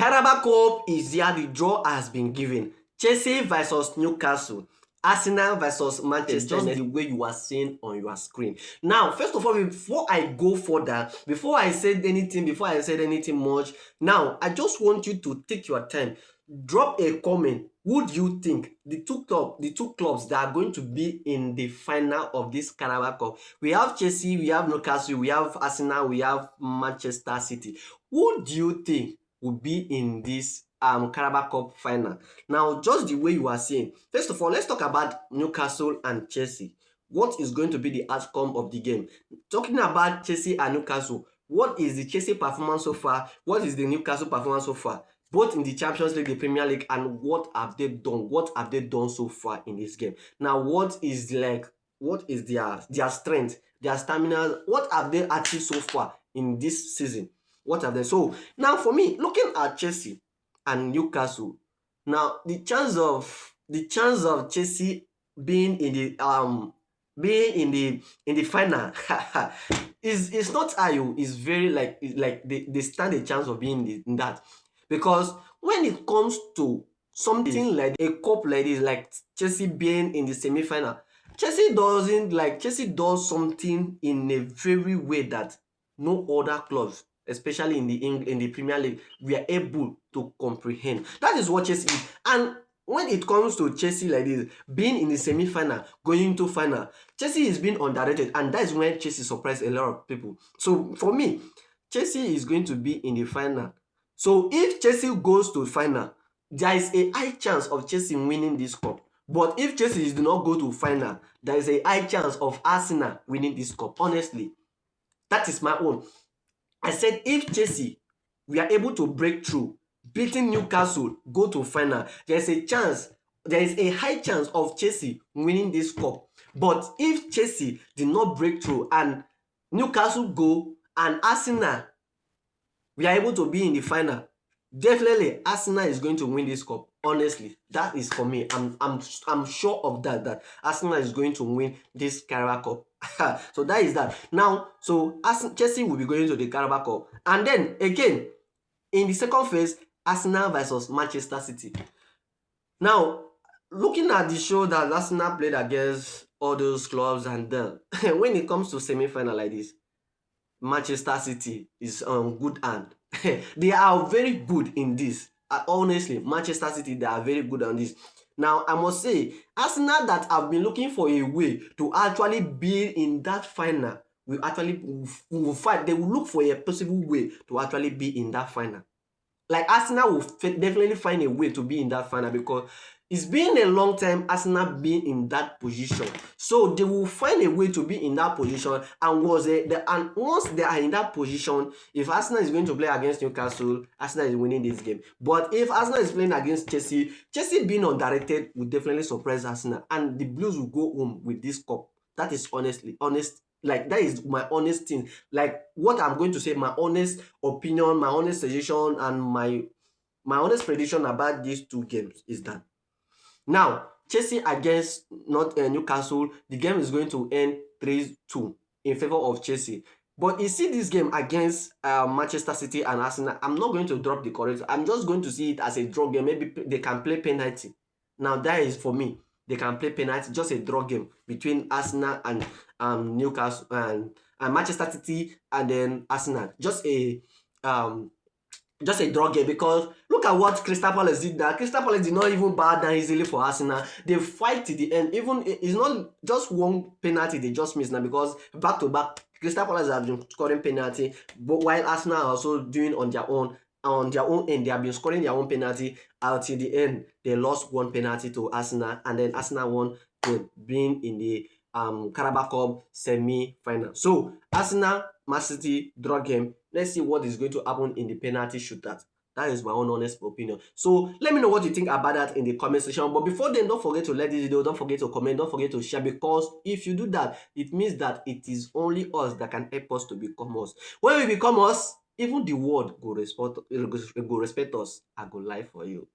Carabao Cup is here. The draw has been given. Chelsea versus Newcastle. Arsenal versus Manchester, just the way you are seeing on your screen. Now, first of all, before I go further, before I said anything much, now I just want you to take your time. Drop a comment. Who do you think the two clubs that are going to be in the final of this Carabao Cup? We have Chelsea, we have Newcastle, we have Arsenal, we have Manchester City. Who do you think will be in this Carabao Cup final? Now, just the way you are saying, first of all, let's talk about Newcastle and Chelsea. What is going to be the outcome of the game? Talking about Chelsea and Newcastle, what is the Chelsea performance so far? What is the Newcastle performance so far? Both in the Champions League, the Premier League, and what have they done? What have they done so far in this game? Now, what is their strength, their stamina? What have they achieved so far in this season? What have they? So now, for me, looking at Chelsea and Newcastle, now the chance of Chelsea being in the final is not high. Is very like they stand a chance of being in that, because when it comes to something like a cup like this, like Chelsea being in the semi-final, Chelsea does something in a very way that no other clubs, especially in the Premier League, were able to comprehend. That is what Chelsea is. And when it comes to Chelsea like this, being in the semi-final, going into final, Chelsea is being underrated, and that is when Chelsea surprised a lot of people. So for me, Chelsea is going to be in the final. So if Chelsea goes to final, there is a high chance of Chelsea winning this cup. But if Chelsea do not go to final, there is a high chance of Arsenal winning this cup. Honestly, that is my own. I said if Chelsea we are able to break through, beating Newcastle, go to final, there is a high chance of Chelsea winning this cup. But if Chelsea did not break through and Newcastle go and Arsenal we are able to be in the final, definitely Arsenal is going to win this cup. Honestly, that is for me. I'm sure of that Arsenal is going to win this Carabao Cup. So that is that. Now, so Chelsea will be going to the Carabao Cup, and then again in the second phase, Arsenal versus Manchester City. Now, looking at the show that Arsenal played against all those clubs, and then when it comes to semi-final like this, Manchester City is on good hand. They are very good in this. Honestly, Manchester City, they are very good on this. Now, I must say, Arsenal that have been looking for a way to actually be in that final will fight. They will look for a possible way to actually be in that final. Like Arsenal will definitely find a way to be in that final, because it's been a long time Arsenal being in that position. So they will find a way to be in that position, and once they are in that position, if Arsenal is going to play against Newcastle, Arsenal is winning this game. But if Arsenal is playing against Chelsea, Chelsea being underrated will definitely surprise Arsenal, and the Blues will go home with this cup. That is honest. Like, that is my honest thing. Like, what I'm going to say, my honest opinion, my honest suggestion, and my honest prediction about these two games is that now Chelsea against not Newcastle, the game is going to end 3-2 in favor of Chelsea. But you see this game against Manchester City and Arsenal, I'm not going to drop the correct. I'm just going to see it as a draw game. Maybe they can play penalty. Now that is for me. They can play penalty, just a draw game between Arsenal and Newcastle and Manchester City, and then Arsenal. Just a draw game, because look at what Crystal Palace did. That Crystal Palace did not even bow down easily for Arsenal. They fight to the end. Even it's not just one penalty they just missed now, because back to back Crystal Palace have been scoring penalty, but while Arsenal are also doing on their own end, they have been scoring their own penalty. Until the end, they lost one penalty to Arsenal, and then Arsenal won, being in the Carabao Cup semi-final. So Arsenal, Man City draw game. Let's see what is going to happen in the penalty shootout. That is my own honest opinion. So let me know what you think about that in the comment section. But before then, don't forget to like this video, don't forget to comment, don't forget to share, because if you do that, it means that it is only us that can help us to become us. When we become us, even the world go respect us. I go lie for you.